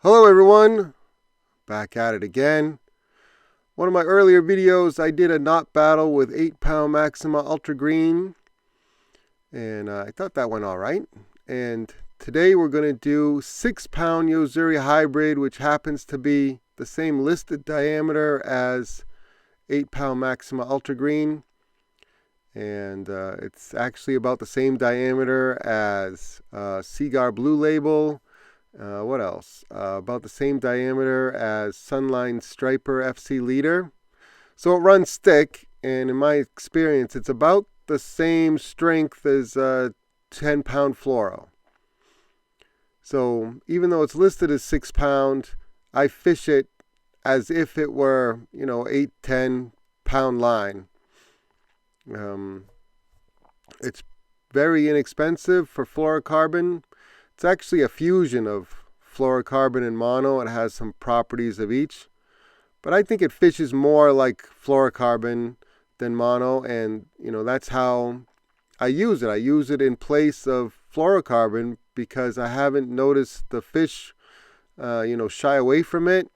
Hello everyone, back at it again. One of my earlier videos I did a knot battle with 8-pound Maxima Ultra Green, and I thought that went alright. And today we're going to do 6-pound Yo-Zuri Hybrid, which happens to be the same listed diameter as 8-pound Maxima Ultra Green. And it's actually about the same diameter as Cigar Blue Label. What else? About the same diameter as Sunline Striper FC Leader. So it runs stick, and in my experience, it's about the same strength as 10-pound fluoro. So even though it's listed as 6-pound, I fish it as if it were, 8-10-pound line. It's very inexpensive for fluorocarbon. It's actually a fusion of fluorocarbon and mono. It has some properties of each. But I think it fishes more like fluorocarbon than mono, and that's how I use it. I use it in place of fluorocarbon because I haven't noticed the fish shy away from it.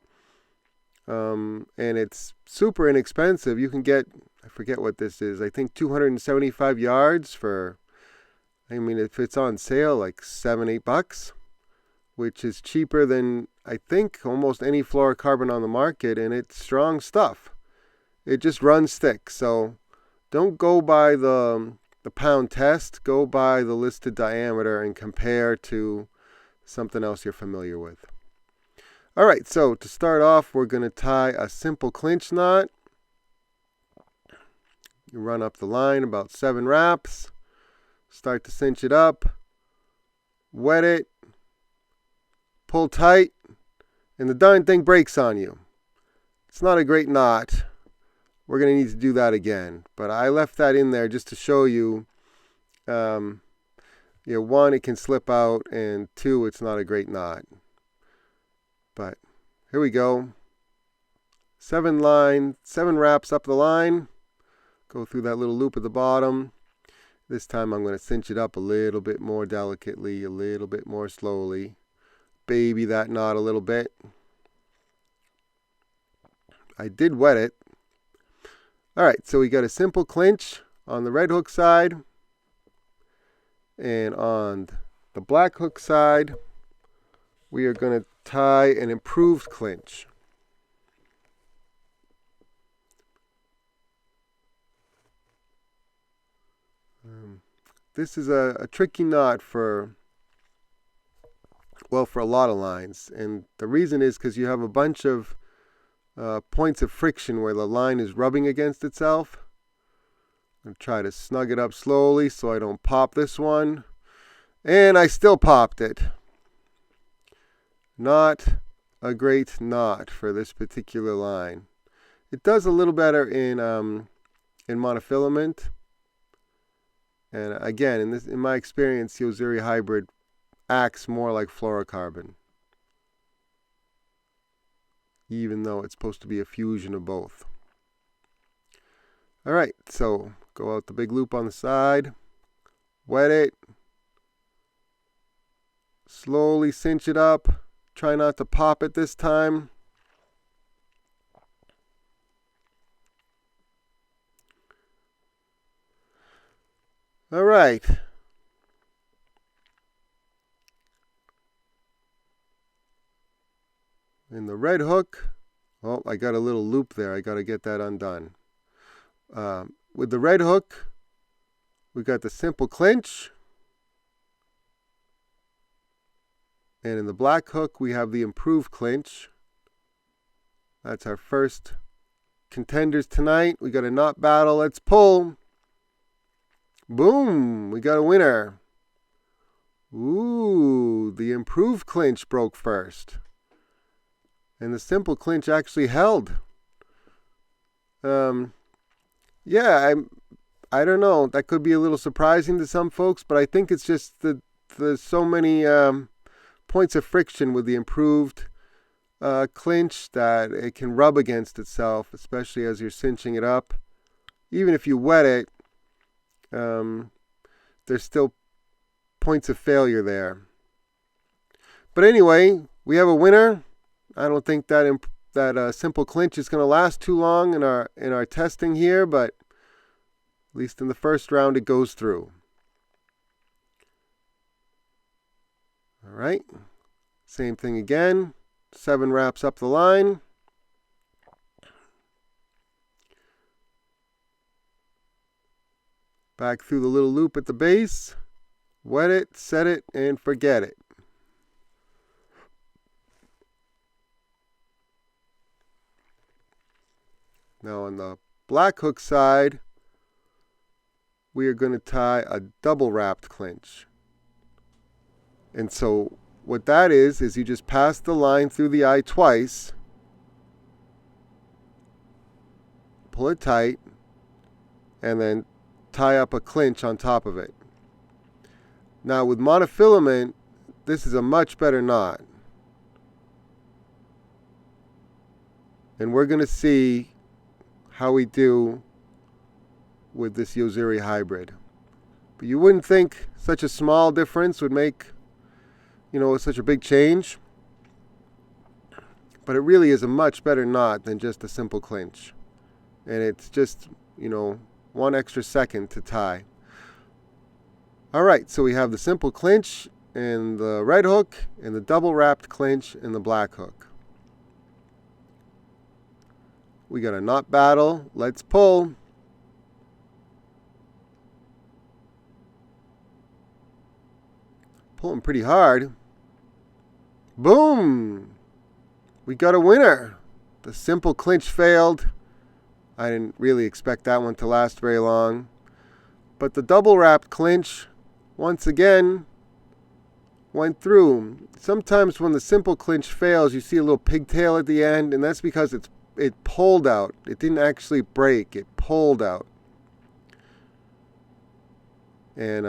And it's super inexpensive. You can get, I forget what this is, I think 275 yards for, if it's on sale, like $7-8, which is cheaper than, I think, almost any fluorocarbon on the market, and it's strong stuff. It just runs thick. So don't go by the pound test. Go by the listed diameter and compare to something else you're familiar with. All right, so to start off, we're going to tie a simple clinch knot. You run up the line about 7 wraps. Start to cinch it up, wet it, pull tight, and the darn thing breaks on you. It's not a great knot. We're going to need to do that again. But I left that in there just to show you, one, it can slip out, and 2, it's not a great knot. But here we go. 7 wraps up the line. Go through that little loop at the bottom. This time I'm going to cinch it up a little bit more delicately, a little bit more slowly. Baby that knot a little bit. I did wet it. Alright, so we got a simple clinch on the red hook side. And on the black hook side, we are going to tie an improved clinch. This is a tricky knot for a lot of lines. And the reason is because you have a bunch of points of friction where the line is rubbing against itself. I'm going to try to snug it up slowly so I don't pop this one. And I still popped it. Not a great knot for this particular line. It does a little better in monofilament. And again, in my experience, Yo-Zuri Hybrid acts more like fluorocarbon, even though it's supposed to be a fusion of both. Alright, so go out the big loop on the side, wet it, slowly cinch it up, try not to pop it this time. All right. In the red hook, oh, I got a little loop there. I got to get that undone. With the red hook, we got the simple clinch. And in the black hook, we have the improved clinch. That's our first contenders tonight. We got a knot battle. Let's pull. Boom! We got a winner. Ooh, the improved clinch broke first. And the simple clinch actually held. Yeah, I don't know. That could be a little surprising to some folks, but I think it's just there's so many points of friction with the improved clinch that it can rub against itself, especially as you're cinching it up. Even if you wet it, there's still points of failure there. But anyway, we have a winner. I don't think that simple clinch is going to last too long in our testing here, but at least in the first round it goes through. All right, same thing again. 7 wraps up the line. Back through the little loop at the base. Wet it, set it, and forget it. Now on the black hook side, we are going to tie a double wrapped clinch. And so what that is you just pass the line through the eye twice, pull it tight, and then tie up a clinch on top of it. Now with monofilament, this is a much better knot. And we're going to see how we do with this Yo-Zuri Hybrid. But you wouldn't think such a small difference would make, such a big change. But it really is a much better knot than just a simple clinch. And it's just, 1 extra second to tie. Alright, so we have the simple clinch and the red hook and the double wrapped clinch and the black hook. We got a knot battle. Let's pull. Pulling pretty hard. Boom! We got a winner. The simple clinch failed. I didn't really expect that one to last very long. But the double wrapped clinch, once again, went through. Sometimes when the simple clinch fails, you see a little pigtail at the end, and that's because it pulled out. It didn't actually break. It pulled out. And,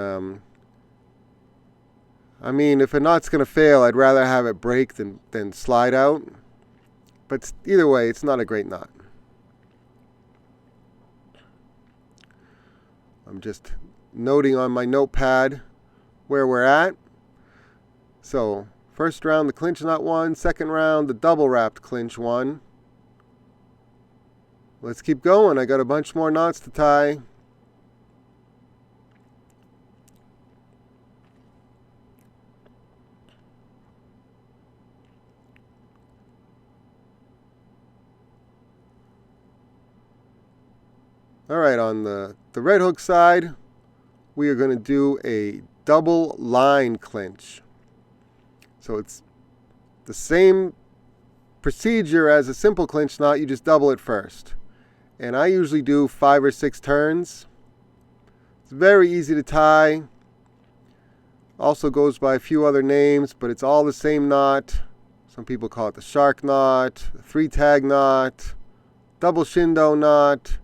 I mean, if a knot's going to fail, I'd rather have it break than slide out. But either way, it's not a great knot. I'm just noting on my notepad where we're at. So, first round, the clinch knot won. Second round, the double wrapped clinch won. Let's keep going. I got a bunch more knots to tie. Alright, on the red hook side, we are going to do a double line clinch. So it's the same procedure as a simple clinch knot, you just double it first. And I usually do 5 or 6 turns. It's very easy to tie. Also goes by a few other names, but it's all the same knot. Some people call it the shark knot, the 3-tag knot, double shindo knot.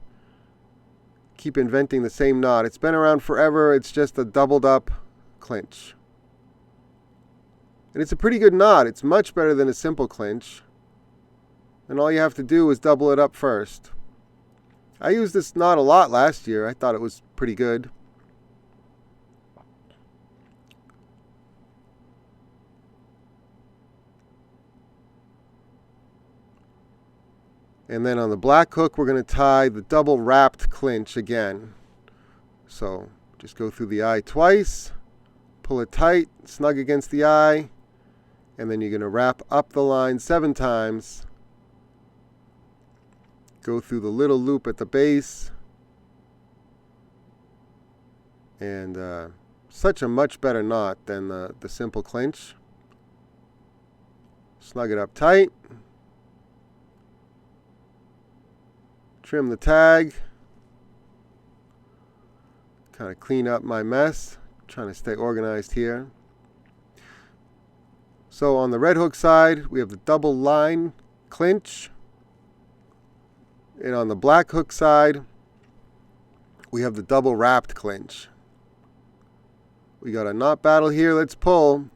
Keep inventing the same knot. It's been around forever. It's just a doubled up clinch. And it's a pretty good knot. It's much better than a simple clinch. And all you have to do is double it up first. I used this knot a lot last year. I thought it was pretty good. And then on the black hook, we're going to tie the double wrapped clinch again. So just go through the eye twice, pull it tight, snug against the eye, and then you're going to wrap up the line 7 times. Go through the little loop at the base. And such a much better knot than the simple clinch. Snug it up tight. Trim the tag. Kind of clean up my mess. Trying to stay organized here. So on the red hook side, we have the double line clinch. And on the black hook side, we have the double wrapped clinch. We got a knot battle here. Let's pull.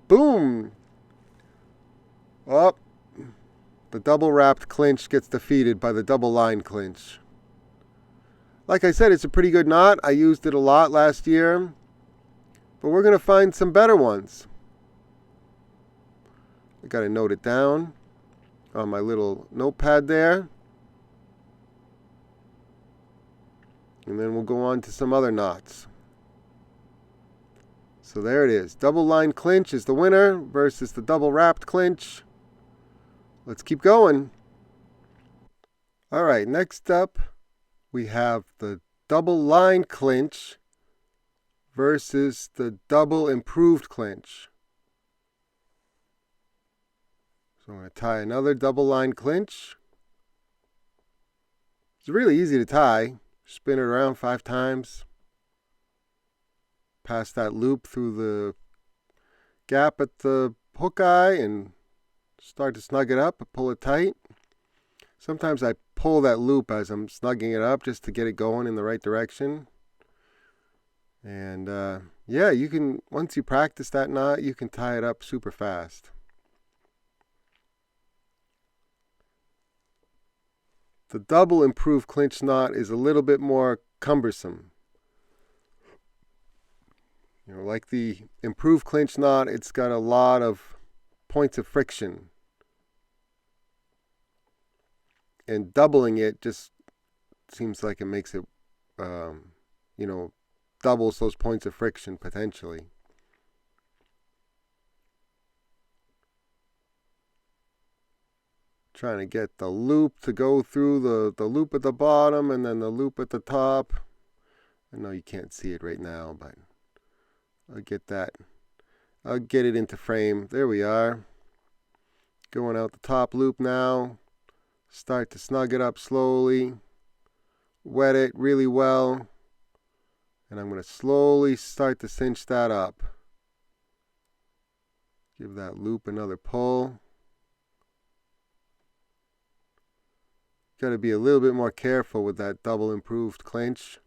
Boom! Up. The double wrapped clinch gets defeated by the double line clinch. Like I said, it's a pretty good knot. I used it a lot last year. But we're going to find some better ones. I got to note it down on my little notepad there. And then we'll go on to some other knots. So there it is. Double line clinch is the winner versus the double wrapped clinch. Let's keep going. All right, next up we have the double line clinch versus the double improved clinch. So I'm going to tie another double line clinch. It's really easy to tie. Spin it around 5 times. Pass that loop through the gap at the hook eye and start to snug it up and pull it tight. Sometimes I pull that loop as I'm snugging it up just to get it going in the right direction. And yeah, you can, once you practice that knot, you can tie it up super fast. The double improved clinch knot is a little bit more cumbersome. You know, like the improved clinch knot, it's got a lot of points of friction. And doubling it just seems like it makes it, you know, doubles those points of friction potentially. Trying to get the loop to go through the loop at the bottom and then the loop at the top. I know you can't see it right now, but I'll get that. I'll get it into frame. There we are. Going out the top loop now. Start to snug it up slowly. Wet it really well. And I'm going to slowly start to cinch that up. Give that loop another pull. Got to be a little bit more careful with that double improved clinch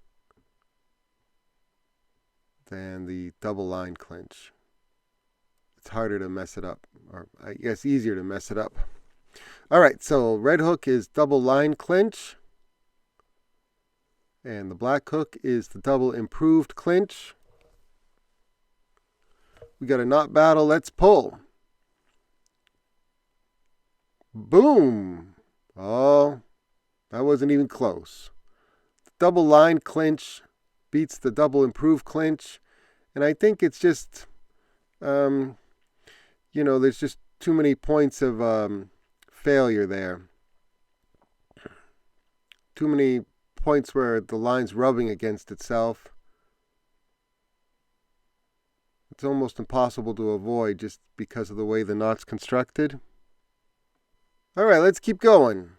than the double line clinch. It's harder to mess it up, or I guess easier to mess it up. All right, so red hook is double line clinch, and the black hook is the double improved clinch. We got a knot battle. Let's pull. Boom! Oh, that wasn't even close. The double line clinch beats the double improved clinch, and I think it's just, you know, there's just too many points of failure there. Too many points where the line's rubbing against itself. It's almost impossible to avoid just because of the way the knot's constructed. All right, let's keep going.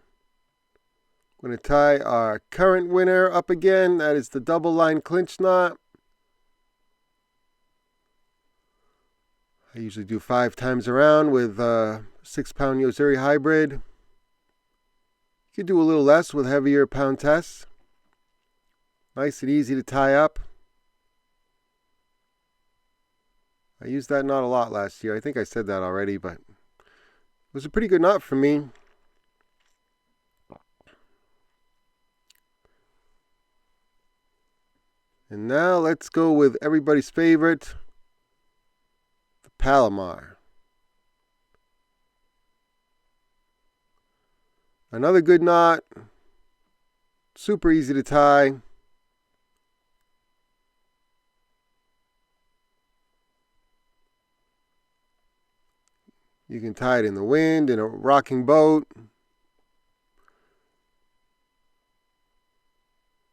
I'm going to tie our current winner up again. That is the double line clinch knot. I usually do 5 times around with 6-pound Yo-Zuri Hybrid. You could do a little less with heavier pound tests. Nice and easy to tie up. I used that knot a lot last year. I think I said that already, but it was a pretty good knot for me. And now let's go with everybody's favorite, the Palomar. Another good knot. Super easy to tie. You can tie it in the wind, in a rocking boat.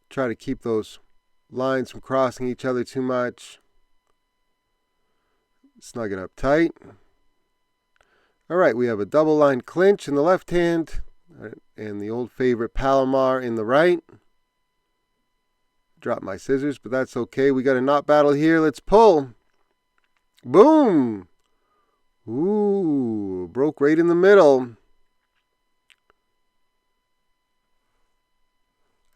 Try to keep those lines from crossing each other too much. Snug it up tight. All right, we have a double line clinch in the left hand and the old favorite Palomar in the right. Drop my scissors, but that's okay. We got a knot battle here. Let's pull. Boom! Ooh, broke right in the middle.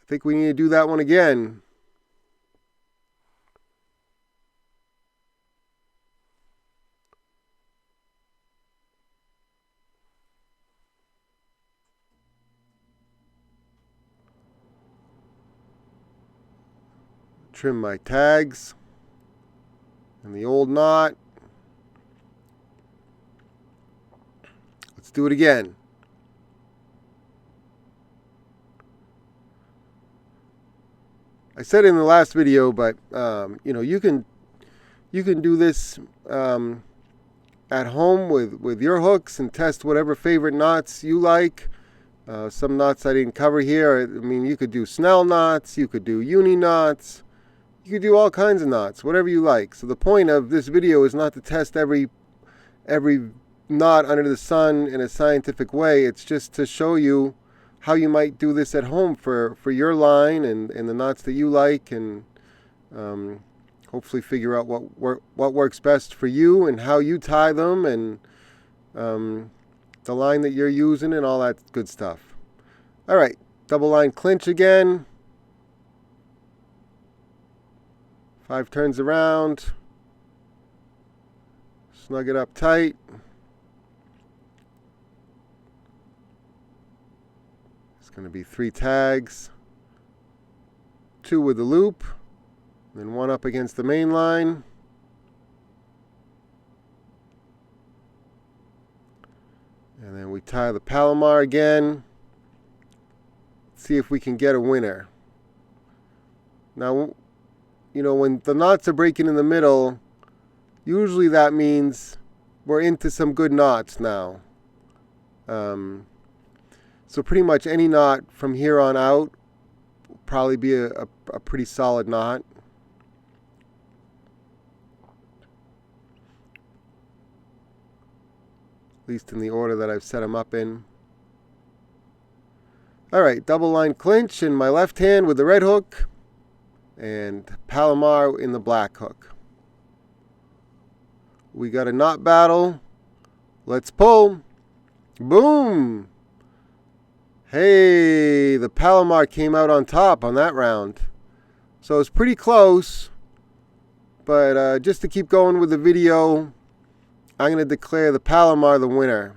I think we need to do that one again. Trim my tags and the old knot. Let's do it again. I said in the last video, but you can do this at home with your hooks and test whatever favorite knots you like. Some knots I didn't cover here. I mean, you could do Snell knots, you could do uni knots, you could do all kinds of knots, whatever you like. So the point of this video is not to test every knot under the sun in a scientific way. It's just to show you how you might do this at home for your line and the knots that you like, and hopefully figure out what works best for you and how you tie them, and the line that you're using and all that good stuff. All right, double line clinch again. 5 turns around. Snug it up tight. Going to be 3 tags, 2 with the loop, then 1 up against the main line, and then we tie the Palomar again. See if we can get a winner. Now, when the knots are breaking in the middle, usually that means we're into some good knots now. So pretty much any knot from here on out will probably be a pretty solid knot. At least in the order that I've set them up in. Alright, double line clinch in my left hand with the red hook, and Palomar in the black hook. We got a knot battle. Let's pull. Boom! Hey, the Palomar came out on top on that round. So it's pretty close. But just to keep going with the video, I'm going to declare the Palomar the winner.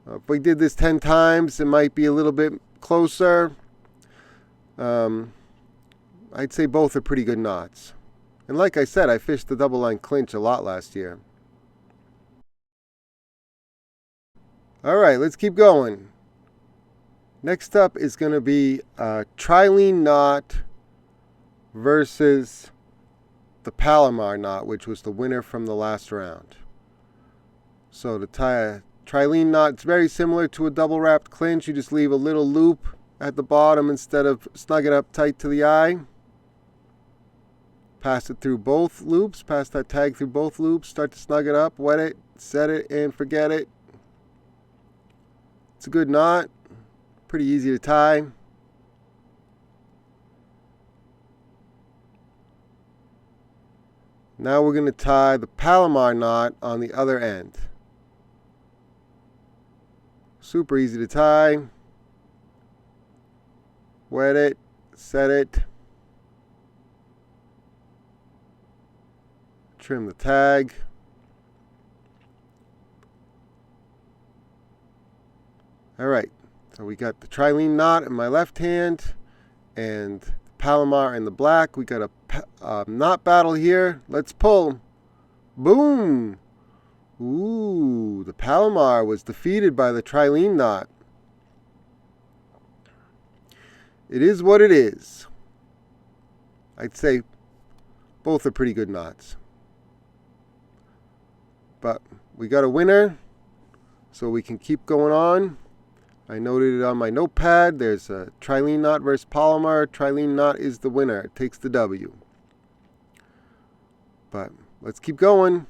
If we did this 10 times, it might be a little bit closer. I'd say both are pretty good knots. And like I said, I fished the double line clinch a lot last year. Alright, let's keep going. Next up is going to be a Trilene knot versus the Palomar knot, which was the winner from the last round. So to tie a Trilene knot, it's very similar to a double wrapped clinch. You just leave a little loop at the bottom instead of snug it up tight to the eye. Pass it through both loops, pass that tag through both loops, start to snug it up, wet it, set it, and forget it. It's a good knot, pretty easy to tie. Now we're going to tie the Palomar knot on the other end. Super easy to tie. Wet it, set it. Trim the tag. Alright, so we got the Trilene knot in my left hand and the Palomar in the black. We got a knot battle here. Let's pull. Boom! Ooh, the Palomar was defeated by the Trilene knot. It is what it is. I'd say both are pretty good knots. But we got a winner, so we can keep going on. I noted it on my notepad. There's a Trilene knot versus Palomar. Trilene knot is the winner. It takes the W. But let's keep going.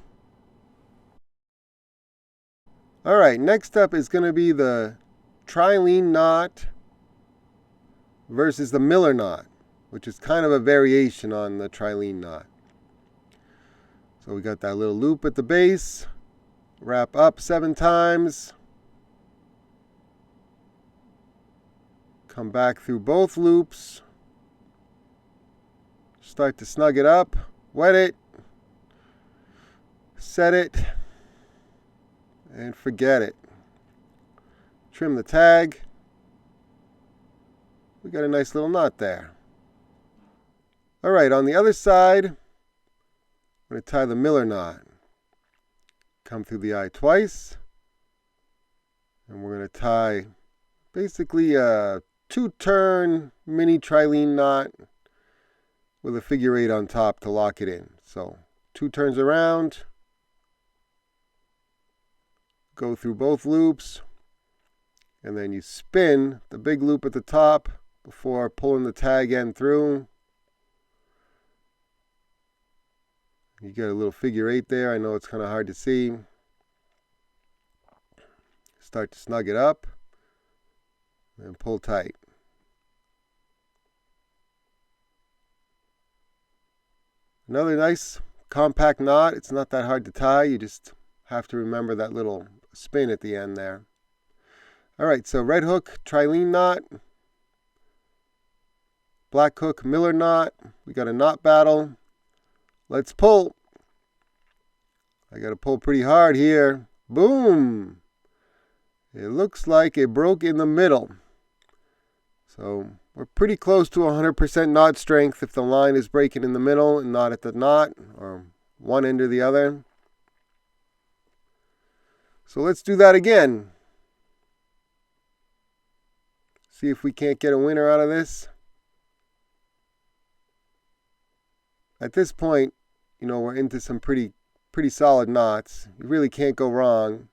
Alright, next up is going to be the Trilene knot versus the Miller knot, which is kind of a variation on the Trilene knot. So we got that little loop at the base. Wrap up 7 times. Come back through both loops. Start to snug it up. Wet it. Set it. And forget it. Trim the tag. We got a nice little knot there. Alright, on the other side, I'm going to tie the Miller knot. Come through the eye twice. And we're going to tie basically a 2-turn mini trilene knot with a figure 8 on top to lock it in. So 2 turns around, go through both loops, and then you spin the big loop at the top before pulling the tag end through. You get a little figure 8 there. I know it's kind of hard to see. Start to snug it up and pull tight. Another nice compact knot. It's not that hard to tie. You just have to remember that little spin at the end there. All right, so red hook trilene knot, black hook Miller knot. We got a knot battle. Let's pull. I got to pull pretty hard here. Boom! It looks like it broke in the middle. So we're pretty close to 100% knot strength if the line is breaking in the middle and not at the knot or one end or the other. So let's do that again. See if we can't get a winner out of this. At this point, you know, we're into some pretty solid knots. You really can't go wrong.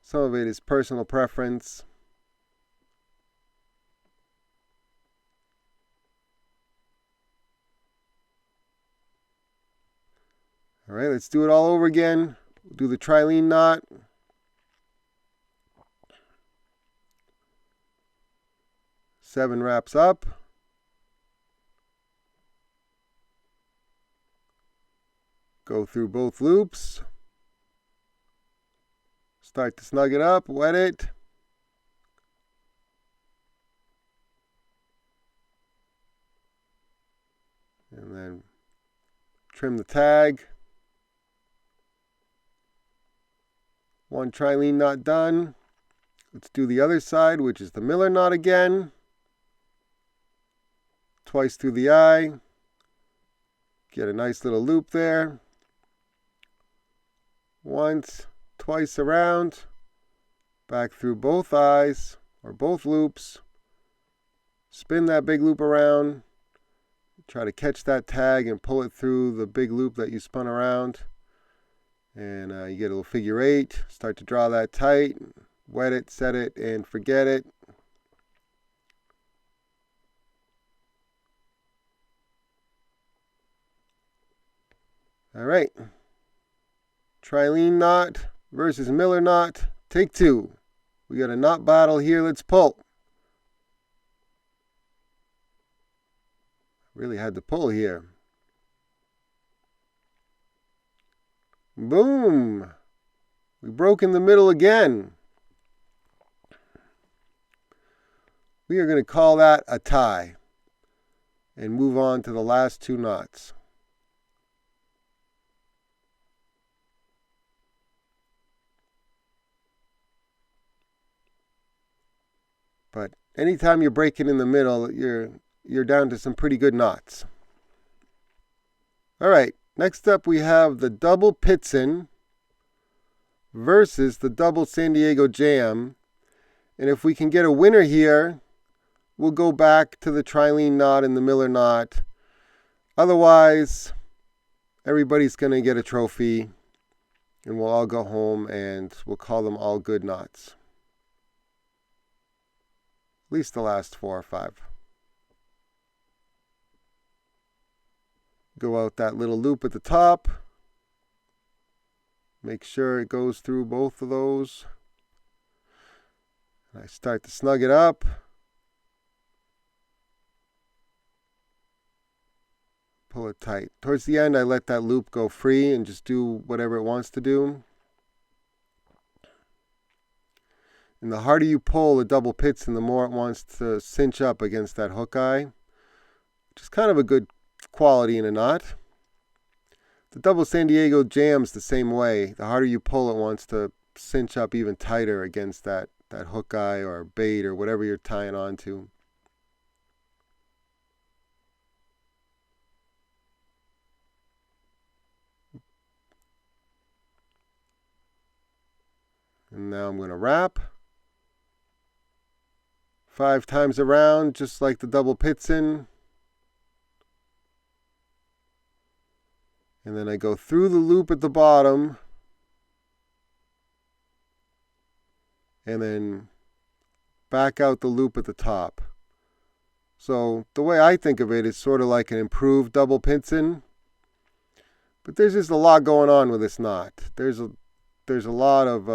Some of it is personal preference. All right, let's do it all over again. We'll do the trilene knot. Seven wraps up. Go through both loops. Start to snug it up, wet it. And then trim the tag. One trilene knot done. Let's do the other side, which is the Miller knot again. Twice through the eye. Get a nice little loop there. Once, twice around. Back through both eyes, or both loops. Spin that big loop around. Try to catch that tag and pull it through the big loop that you spun around. And you get a little figure 8. Start to draw that tight. Wet it, set it, and forget it. All right. Trilene knot versus Miller knot. Take 2. We got a knot battle here. Let's pull. Really had to pull here. Boom! We broke in the middle again. We are going to call that a tie and move on to the last 2 knots. But anytime you're breaking in the middle, you're down to some pretty good knots. All right, next up we have the double Pitson versus the double San Diego Jam. And if we can get a winner here, we'll go back to the trilene knot and the Miller knot. Otherwise, everybody's going to get a trophy, and we'll all go home and we'll call them all good knots. At least the last 4 or 5. Go out that little loop at the top. Make sure it goes through both of those. And I start to snug it up. Pull it tight. Towards the end, I let that loop go free and just do whatever it wants to do. And the harder you pull the double Pitson, the more it wants to cinch up against that hook eye, which is kind of a good quality in a knot. The double San Diego Jam's the same way. The harder you pull, it wants to cinch up even tighter against that hook eye or bait or whatever you're tying onto. And now I'm going to wrap 5 times around, just like the double pitson. And then I go through the loop at the bottom and then back out the loop at the top. So the way I think of it is sort of like an improved double pitson. But there's just a lot going on with this knot. There's a lot of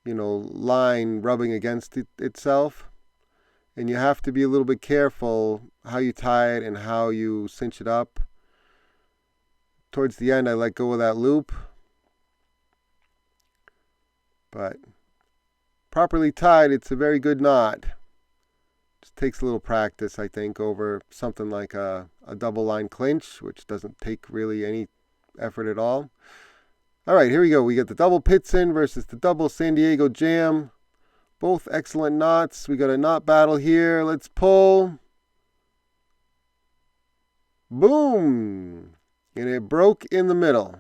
line rubbing against itself, and you have to be a little bit careful how you tie it and how you cinch it up. Towards the end, I let go of that loop, but properly tied, it's a very good knot. Just takes a little practice, I think, over something like a double line clinch, which doesn't take really any effort at all. All right, here we go. We got the double pitson versus the double San Diego jam. Both excellent knots. We got a knot battle here. Let's pull. Boom! And it broke in the middle.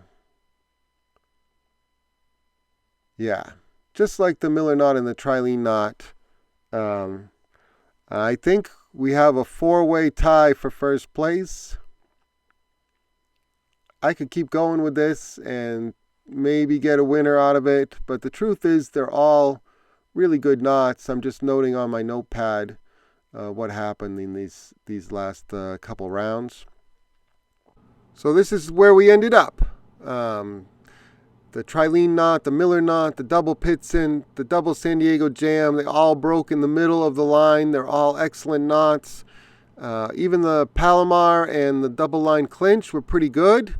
Yeah, just like the Miller knot and the Trilene knot. I think we have a 4-way tie for first place. I could keep going with this and maybe get a winner out of it, but the truth is they're all really good knots. I'm just noting on my notepad what happened in these last couple rounds. So this is where we ended up. The Trilene knot, the Miller knot, the double pitson, the double San Diego jam, they all broke in the middle of the line. They're all excellent knots. Even the Palomar and the double line clinch were pretty good.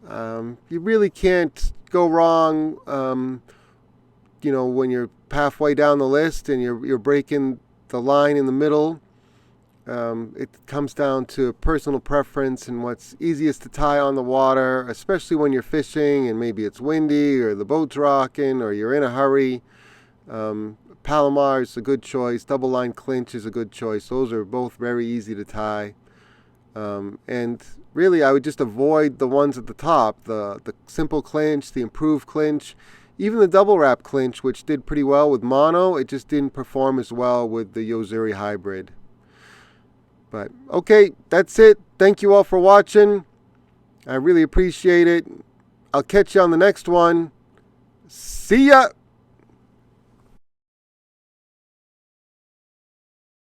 You really can't go wrong, when you're halfway down the list and you're breaking the line in the middle. It comes down to personal preference and what's easiest to tie on the water, especially when you're fishing and maybe it's windy or the boat's rocking or you're in a hurry. Palomar is a good choice. Double line clinch is a good choice. Those are both very easy to tie. And really, I would just avoid the ones at the top, the simple clinch, the improved clinch, even the double wrap clinch, which did pretty well with mono. It just didn't perform as well with the Yo-Zuri Hybrid. But okay, that's it. Thank you all for watching. I really appreciate it. I'll catch you on the next one. See ya!